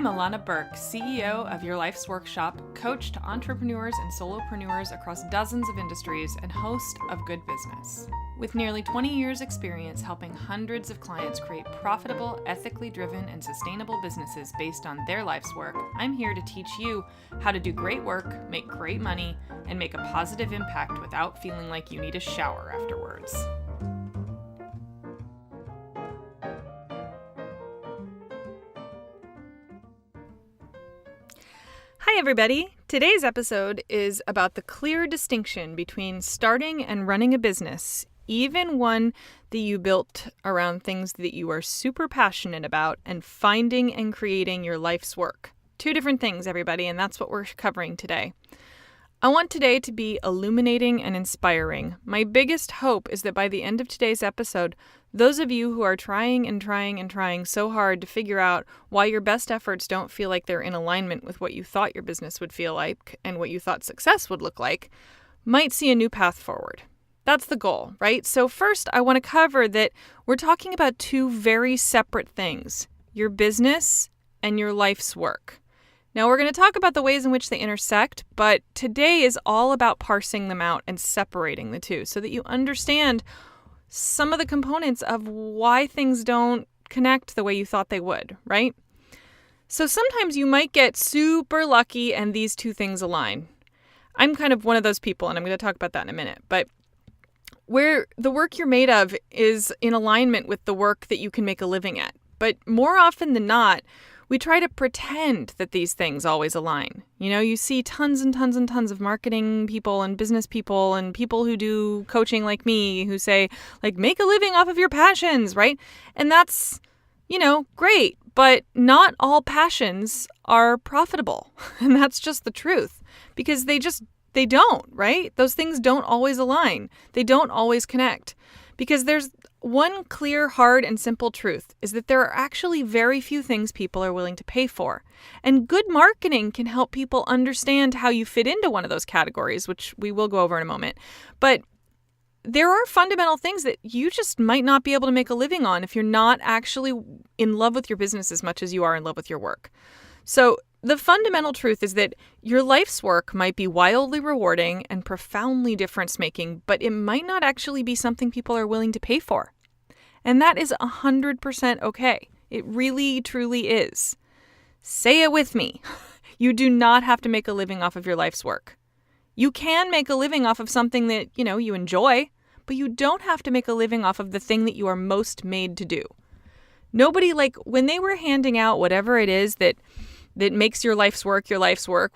I'm Alana Burke, CEO of Your Life's Workshop, coach to entrepreneurs and solopreneurs across dozens of industries, and host of Good Business. With nearly 20 years' experience helping hundreds of clients create profitable, ethically driven, and sustainable businesses based on their life's work, I'm here to teach you how to do great work, make great money, and make a positive impact without feeling like you need a shower afterwards. Hi, everybody. Today's episode is about the clear distinction between starting and running a business, even one that you built around things that you are super passionate about, and finding and creating your life's work. Two different things, everybody, and that's what we're covering today. I want today to be illuminating and inspiring. My biggest hope is that by the end of today's episode, those of you who are trying so hard to figure out why your best efforts don't feel like they're in alignment with what you thought your business would feel like and what you thought success would look like, might see a new path forward. That's the goal, right? So first, I want to cover that we're talking about two very separate things, your business and your life's work. Now, we're going to talk about the ways in which they intersect, but today is all about parsing them out and separating the two so that you understand some of the components of why things don't connect the way you thought they would, right? So sometimes you might get super lucky and these two things align. I'm kind of one of those people, and I'm going to talk about that in a minute, but where the work you're made of is in alignment with the work that you can make a living at. But more often than not, we try to pretend that these things always align. You know, you see tons and tons and tons of marketing people and business people and people who do coaching like me who say, like, make a living off of your passions, right? And that's, great, but not all passions are profitable. And that's just the truth because they don't, right? Those things don't always align. They don't always connect because there's one clear, hard, and simple truth is that there are actually very few things people are willing to pay for. And good marketing can help people understand how you fit into one of those categories, which we will go over in a moment. But there are fundamental things that you just might not be able to make a living on if you're not actually in love with your business as much as you are in love with your work. So the fundamental truth is that your life's work might be wildly rewarding and profoundly difference-making, but it might not actually be something people are willing to pay for. And that is 100% okay. It really, truly is. Say it with me. You do not have to make a living off of your life's work. You can make a living off of something that, you enjoy, but you don't have to make a living off of the thing that you are most made to do. Nobody, when they were handing out whatever it is that makes your life's work,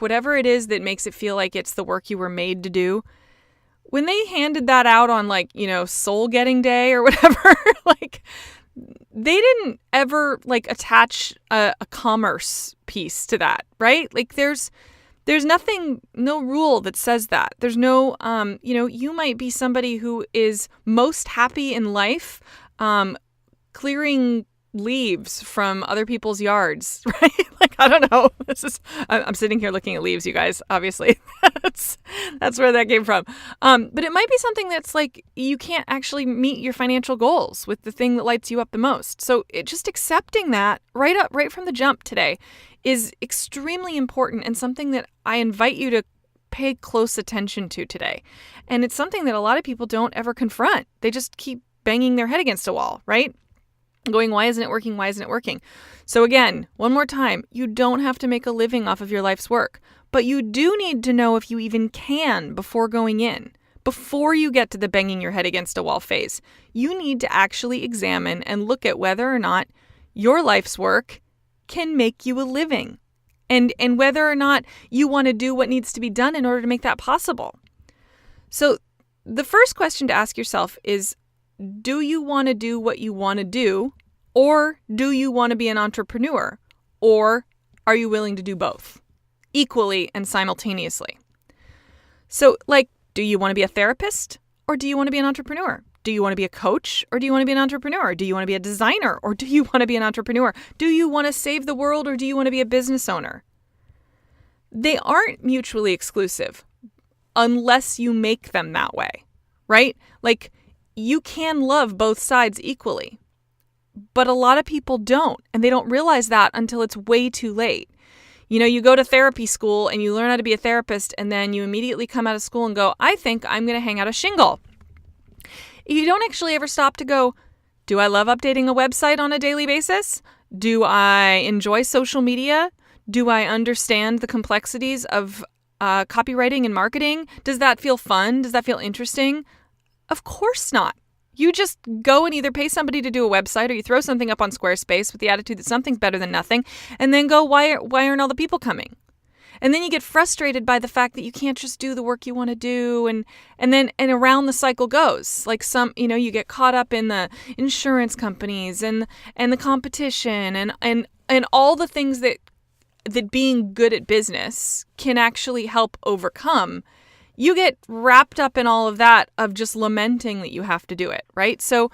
whatever it is that makes it feel like it's the work you were made to do, when they handed that out on Soul Getting Day or whatever, they didn't ever attach a commerce piece to that, right? There's nothing, no rule that says that. There's no, you might be somebody who is most happy in life, clearing leaves from other people's yards, right? I don't know. I'm sitting here looking at leaves, you guys, obviously. That's where that came from. But it might be something that's you can't actually meet your financial goals with the thing that lights you up the most. So just accepting that right from the jump today is extremely important and something that I invite you to pay close attention to today. And it's something that a lot of people don't ever confront. They just keep banging their head against a wall, right? Going, why isn't it working? Why isn't it working? So again, one more time, you don't have to make a living off of your life's work, but you do need to know if you even can before going in. Before you get to the banging your head against a wall phase, you need to actually examine and look at whether or not your life's work can make you a living and whether or not you want to do what needs to be done in order to make that possible. So the first question to ask yourself is, do you want to do what you want to do, or do you want to be an entrepreneur, or are you willing to do both equally and simultaneously? So, do you want to be a therapist, or do you want to be an entrepreneur? Do you want to be a coach, or do you want to be an entrepreneur? Do you want to be a designer, or do you want to be an entrepreneur? Do you want to save the world, or do you want to be a business owner? They aren't mutually exclusive unless you make them that way, right? You can love both sides equally, But a lot of people don't, and they don't realize that until it's way too late. You go to therapy school and you learn how to be a therapist, and then you immediately come out of school and go, I think I'm going to hang out a shingle. You don't actually ever stop to go, do I love updating a website on a daily basis? Do I enjoy social media? Do I understand the complexities of copywriting and marketing? Does that feel fun? Does that feel interesting? Of course not. You just go and either pay somebody to do a website or you throw something up on Squarespace with the attitude that something's better than nothing, and then go, why aren't all the people coming? And then you get frustrated by the fact that you can't just do the work you want to do, and around the cycle goes. Like you get caught up in the insurance companies and the competition and all the things that being good at business can actually help overcome. You get wrapped up in all of that, of just lamenting that you have to do it, right? So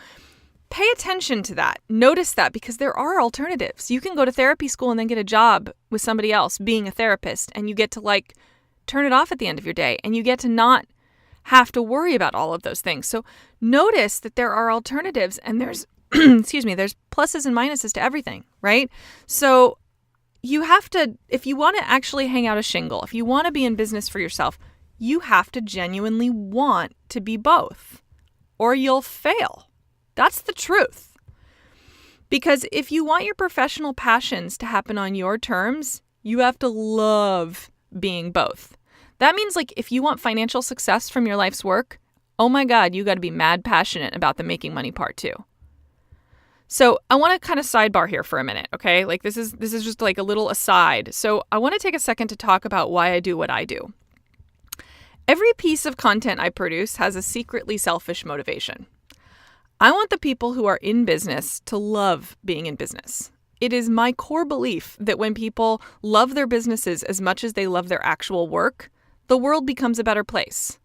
pay attention to that. Notice that, because there are alternatives. You can go to therapy school and then get a job with somebody else being a therapist, and you get to turn it off at the end of your day, and you get to not have to worry about all of those things. So notice that there are alternatives, and there's there's pluses and minuses to everything, right? So you have to, if you want to actually hang out a shingle, if you want to be in business for yourself, you have to genuinely want to be both, or you'll fail. That's the truth. Because if you want your professional passions to happen on your terms, you have to love being both. That means if you want financial success from your life's work, oh my God, you got to be mad passionate about the making money part too. So I want to kind of sidebar here for a minute, okay? This is just a little aside. So I want to take a second to talk about why I do what I do. Every piece of content I produce has a secretly selfish motivation. I want the people who are in business to love being in business. It is my core belief that when people love their businesses as much as they love their actual work, the world becomes a better place.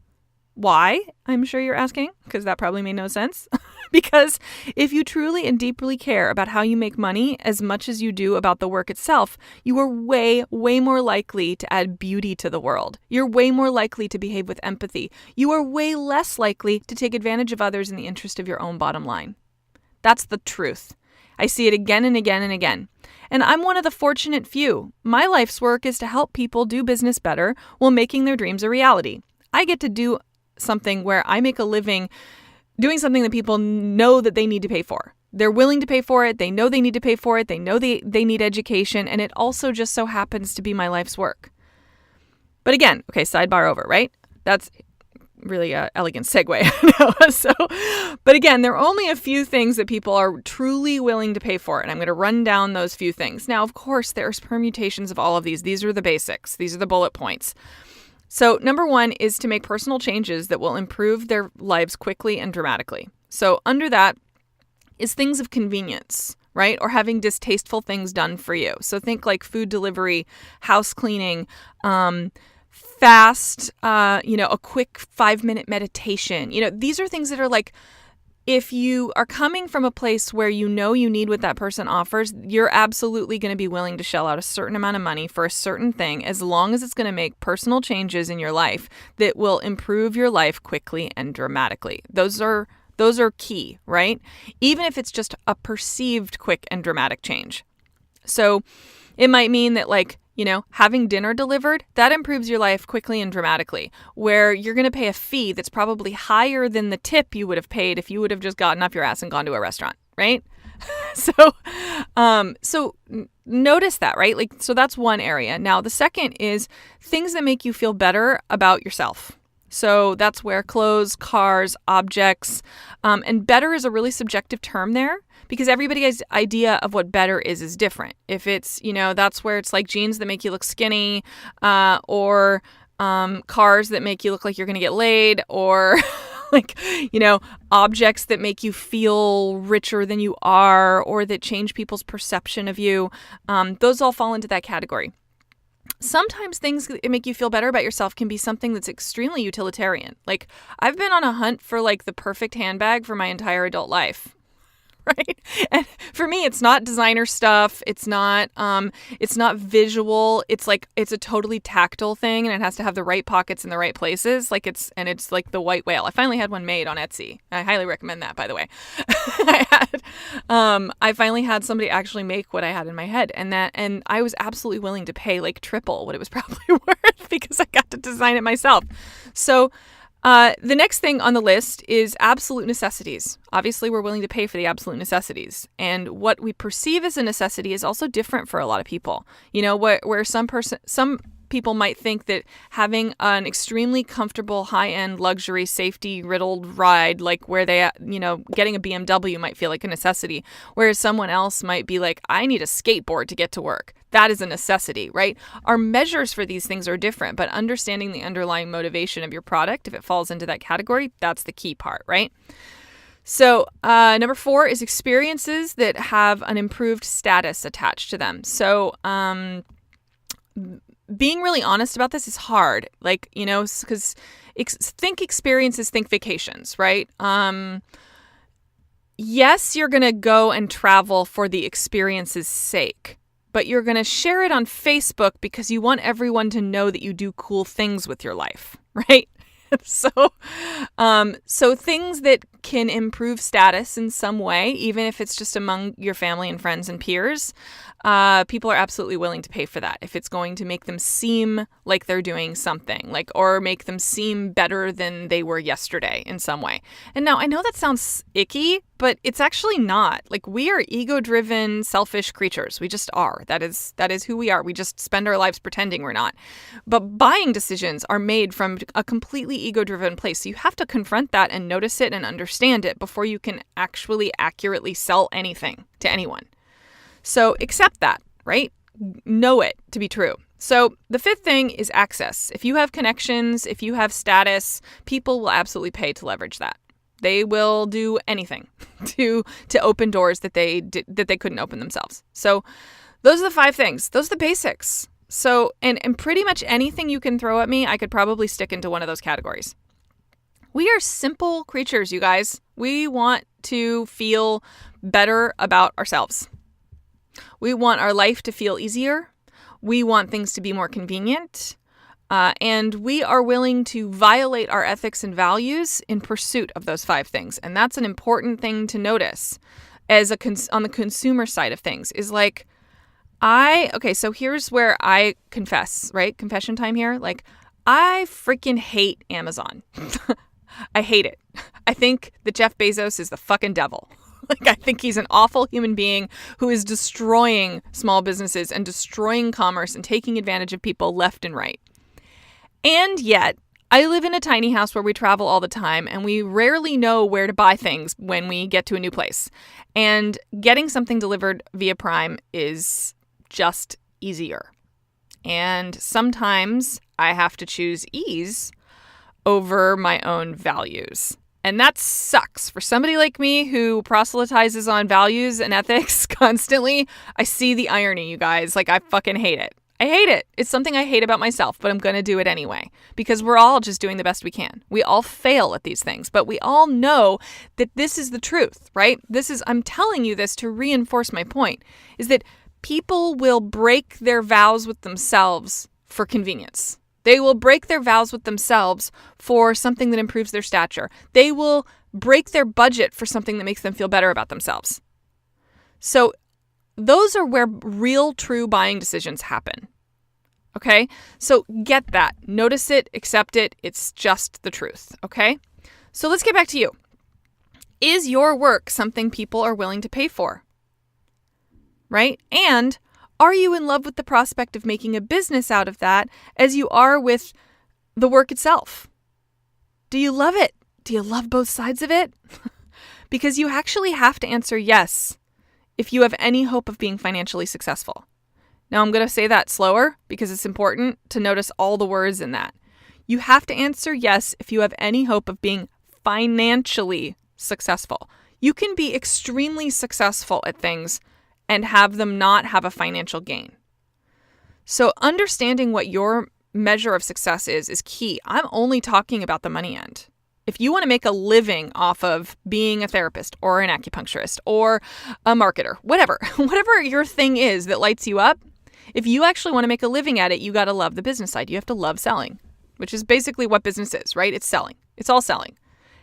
Why? I'm sure you're asking, because that probably made no sense. Because if you truly and deeply care about how you make money as much as you do about the work itself, you are way, way more likely to add beauty to the world. You're way more likely to behave with empathy. You are way less likely to take advantage of others in the interest of your own bottom line. That's the truth. I see it again and again and again. And I'm one of the fortunate few. My life's work is to help people do business better while making their dreams a reality. I get to do something where I make a living doing something that people know that they need to pay for. They're willing to pay for it. They know they need to pay for it. They know they need education. And it also just so happens to be my life's work. But again, okay, sidebar over, right? That's really an elegant segue. But again, there are only a few things that people are truly willing to pay for. And I'm going to run down those few things. Now, of course, there's permutations of all of these. These are the basics. These are the bullet points. So number one is to make personal changes that will improve their lives quickly and dramatically. So under that is things of convenience, right? Or having distasteful things done for you. So think food delivery, house cleaning, fast, a quick 5-minute meditation. These are things that are if you are coming from a place where you need what that person offers, you're absolutely going to be willing to shell out a certain amount of money for a certain thing, as long as it's going to make personal changes in your life that will improve your life quickly and dramatically. Those are key, right? Even if it's just a perceived quick and dramatic change. So it might mean that having dinner delivered, that improves your life quickly and dramatically, where you're going to pay a fee that's probably higher than the tip you would have paid if you would have just gotten off your ass and gone to a restaurant, right? So notice that, right? So that's one area. Now, the second is things that make you feel better about yourself. So that's where clothes, cars, objects, and better is a really subjective term there. Because everybody's idea of what better is different. If it's, that's where it's jeans that make you look skinny, or cars that make you look like you're going to get laid, or objects that make you feel richer than you are, or that change people's perception of you. Those all fall into that category. Sometimes things that make you feel better about yourself can be something that's extremely utilitarian. I've been on a hunt for the perfect handbag for my entire adult life. Right? And for me, it's not designer stuff. It's not visual. It's a totally tactile thing, and it has to have the right pockets in the right places. It's the white whale. I finally had one made on Etsy. I highly recommend that, by the way. I finally had somebody actually make what I had in my head, and I was absolutely willing to pay like triple what it was probably worth because I got to design it myself. So the next thing on the list is absolute necessities. Obviously, we're willing to pay for the absolute necessities. And what we perceive as a necessity is also different for a lot of people. You know, where some people might think that having an extremely comfortable, high-end, luxury, safety-riddled ride, like where they, getting a BMW might feel like a necessity, whereas someone else might be like, I need a skateboard to get to work. That is a necessity, right? Our measures for these things are different, but understanding the underlying motivation of your product, if it falls into that category, that's the key part, right? So number 4 is experiences that have an improved status attached to them. So being really honest about this is hard, because think experiences, think vacations, right? Yes, you're going to go and travel for the experience's sake, but you're going to share it on Facebook because you want everyone to know that you do cool things with your life, right? So things that can improve status in some way, even if it's just among your family and friends and peers, people are absolutely willing to pay for that if it's going to make them seem like they're doing something, or make them seem better than they were yesterday in some way. And now I know that sounds icky, but it's actually not. We are ego-driven, selfish creatures. We just are. That is who we are. We just spend our lives pretending we're not. But buying decisions are made from a completely ego-driven place. So you have to confront that and notice it and understand it before you can actually accurately sell anything to anyone. So accept that, right? Know it to be true. So the 5th thing is access. If you have connections, if you have status, people will absolutely pay to leverage that. They will do anything to open doors that they couldn't open themselves. So those are the 5 things. Those are the basics. So and pretty much anything you can throw at me, I could probably stick into one of those categories. We are simple creatures, you guys. We want to feel better about ourselves. We want our life to feel easier. We want things to be more convenient. And we are willing to violate our ethics and values in pursuit of those 5 things. And that's an important thing to notice on the consumer side of things is so here's where I confess, right? Confession time here. I freaking hate Amazon. I hate it. I think that Jeff Bezos is the fucking devil. I think he's an awful human being who is destroying small businesses and destroying commerce and taking advantage of people left and right. And yet, I live in a tiny house where we travel all the time and we rarely know where to buy things when we get to a new place. And getting something delivered via Prime is just easier. And sometimes I have to choose ease over my own values. And that sucks. For somebody like me who proselytizes on values and ethics constantly, I see the irony, you guys. I fucking hate it. I hate it. It's something I hate about myself, but I'm going to do it anyway because we're all just doing the best we can. We all fail at these things, but we all know that this is the truth, right? I'm telling you this to reinforce my point, is that people will break their vows with themselves for convenience. They will break their vows with themselves for something that improves their stature. They will break their budget for something that makes them feel better about themselves. So those are where real, true buying decisions happen. Okay? So get that. Notice it. Accept it. It's just the truth. Okay? So let's get back to you. Is your work something people are willing to pay for? Right? And are you in love with the prospect of making a business out of that as you are with the work itself? Do you love it? Do you love both sides of it? Because you actually have to answer yes if you have any hope of being financially successful. Now, I'm going to say that slower because it's important to notice all the words in that. You have to answer yes if you have any hope of being financially successful. You can be extremely successful at things and have them not have a financial gain. So understanding what your measure of success is key. I'm only talking about the money end. If you want to make a living off of being a therapist or an acupuncturist or a marketer, whatever your thing is that lights you up, if you actually want to make a living at it, you got to love the business side. You have to love selling, which is basically what business is, right? It's selling. It's all selling.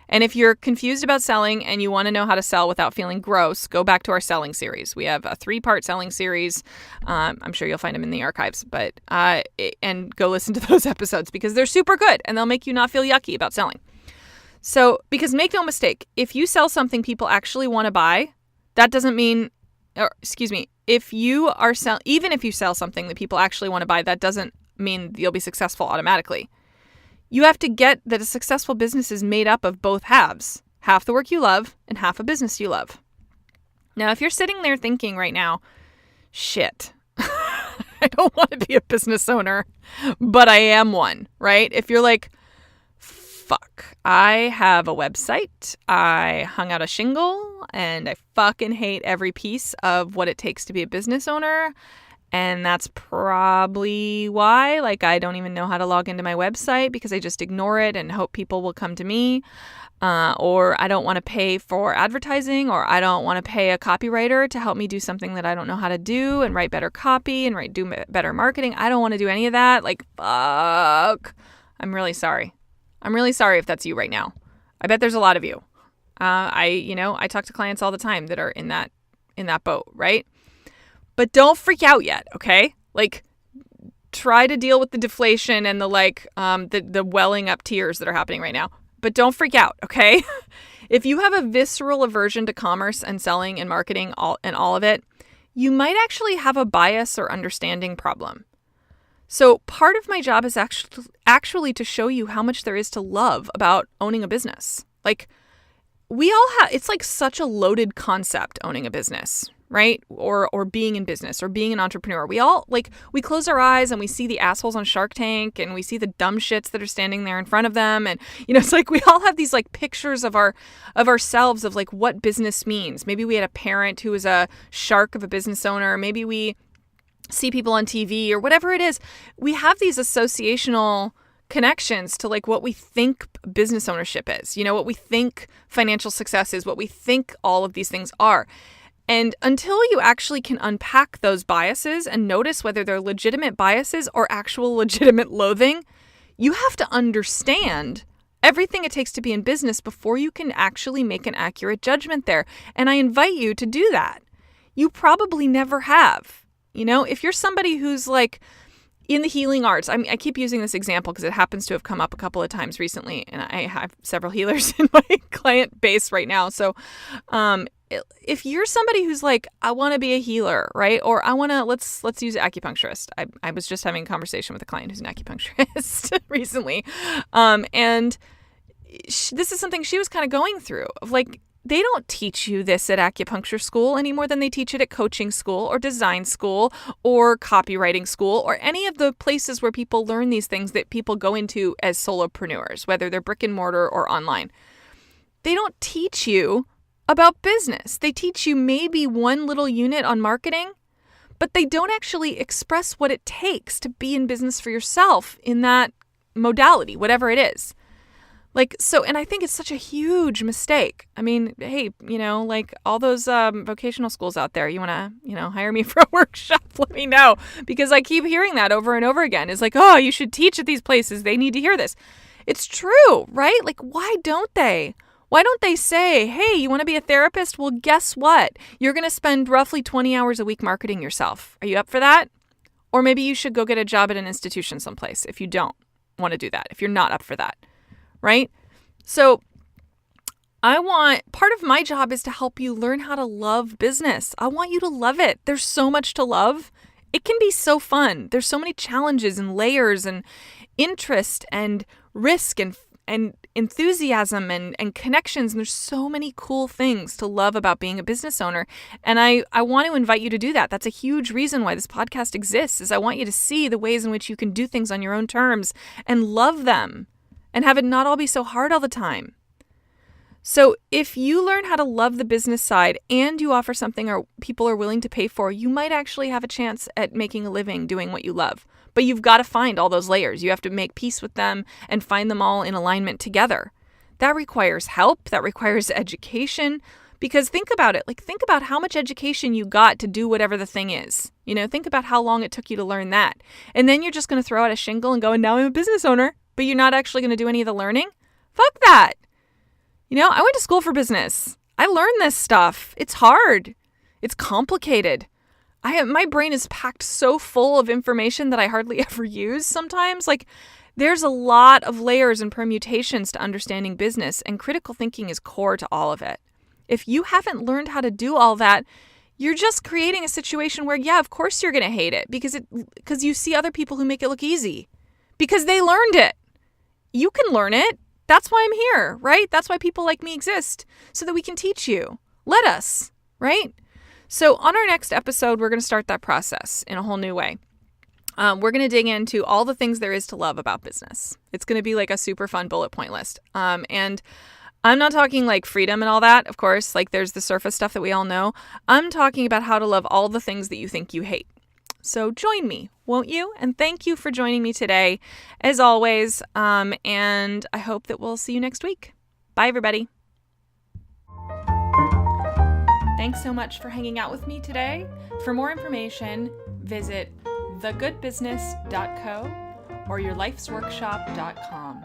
And if you're confused about selling and you want to know how to sell without feeling gross, go back to our selling series. We have a 3-part selling series. I'm sure you'll find them in the archives, but and go listen to those episodes because they're super good and they'll make you not feel yucky about selling. So, because make no mistake, if you sell something people actually want to buy, that doesn't mean, if you are even if you sell something that people actually want to buy, that doesn't mean you'll be successful automatically. You have to get that a successful business is made up of both halves, half the work you love and half a business you love. Now, if you're sitting there thinking right now, shit, I don't want to be a business owner, but I am one, right? If you're like, fuck, I have a website, I hung out a shingle, and I fucking hate every piece of what it takes to be a business owner. And that's probably why, I don't even know how to log into my website because I just ignore it and hope people will come to me. Or I don't want to pay for advertising, or I don't want to pay a copywriter to help me do something that I don't know how to do and write better copy and do better marketing. I don't want to do any of that. Fuck. I'm really sorry. I'm really sorry if that's you right now. I bet there's a lot of you. I talk to clients all the time that are in that boat, right? But don't freak out yet, okay? Try to deal with the deflation and the welling up tears that are happening right now. But don't freak out, okay? If you have a visceral aversion to commerce and selling and marketing all of it, you might actually have a bias or understanding problem. So part of my job is actually to show you how much there is to love about owning a business. We all have, it's such a loaded concept, owning a business, right? Or being in business or being an entrepreneur. We all we close our eyes and we see the assholes on Shark Tank and we see the dumb shits that are standing there in front of them. And, it's we all have these pictures of ourselves of what business means. Maybe we had a parent who was a shark of a business owner. Maybe we see people on TV or whatever it is. We have these associational connections to what we think business ownership is, what we think financial success is, what we think all of these things are. And until you actually can unpack those biases and notice whether they're legitimate biases or actual legitimate loathing, you have to understand everything it takes to be in business before you can actually make an accurate judgment there. And I invite you to do that. You probably never have. If you're somebody who's in the healing arts, I keep using this example because it happens to have come up a couple of times recently, and I have several healers in my client base right now. So if you're somebody who's I want to be a healer, right? Or I want to, let's use acupuncturist. I was just having a conversation with a client who's an acupuncturist recently. And this is something she was kind of going through of they don't teach you this at acupuncture school any more than they teach it at coaching school or design school or copywriting school or any of the places where people learn these things that people go into as solopreneurs, whether they're brick and mortar or online. They don't teach you about business. They teach you maybe one little unit on marketing, but they don't actually express what it takes to be in business for yourself in that modality, whatever it is. And I think it's such a huge mistake. I mean, hey, all those vocational schools out there, you want to, hire me for a workshop, let me know. Because I keep hearing that over and over again. It's oh, you should teach at these places. They need to hear this. It's true, right? Why don't they? Why don't they say, hey, you want to be a therapist? Well, guess what? You're going to spend roughly 20 hours a week marketing yourself. Are you up for that? Or maybe you should go get a job at an institution someplace if you don't want to do that, if you're not up for that. Right? So part of my job is to help you learn how to love business. I want you to love it. There's so much to love. It can be so fun. There's so many challenges and layers and interest and risk and enthusiasm and connections. And there's so many cool things to love about being a business owner. And I want to invite you to do that. That's a huge reason why this podcast exists, is I want you to see the ways in which you can do things on your own terms and love them. And have it not all be so hard all the time. So if you learn how to love the business side and you offer something or people are willing to pay for, you might actually have a chance at making a living doing what you love. But you've got to find all those layers. You have to make peace with them and find them all in alignment together. That requires help. That requires education. Because think about it. Think about how much education you got to do whatever the thing is. Think about how long it took you to learn that. And then you're just going to throw out a shingle and go, and now I'm a business owner. But you're not actually going to do any of the learning? Fuck that. I went to school for business. I learned this stuff. It's hard. It's complicated. My brain is packed so full of information that I hardly ever use sometimes. There's a lot of layers and permutations to understanding business, and critical thinking is core to all of it. If you haven't learned how to do all that, you're just creating a situation where, yeah, of course you're going to hate it because you see other people who make it look easy because they learned it. You can learn it. That's why I'm here, right? That's why people like me exist, so that we can teach you. Let us, right? So on our next episode, we're going to start that process in a whole new way. We're going to dig into all the things there is to love about business. It's going to be like a super fun bullet point list. And I'm not talking like freedom and all that, of course, there's the surface stuff that we all know. I'm talking about how to love all the things that you think you hate. So join me, won't you? And thank you for joining me today, as always. And I hope that we'll see you next week. Bye, everybody. Thanks so much for hanging out with me today. For more information, visit thegoodbusiness.co or yourlifesworkshop.com.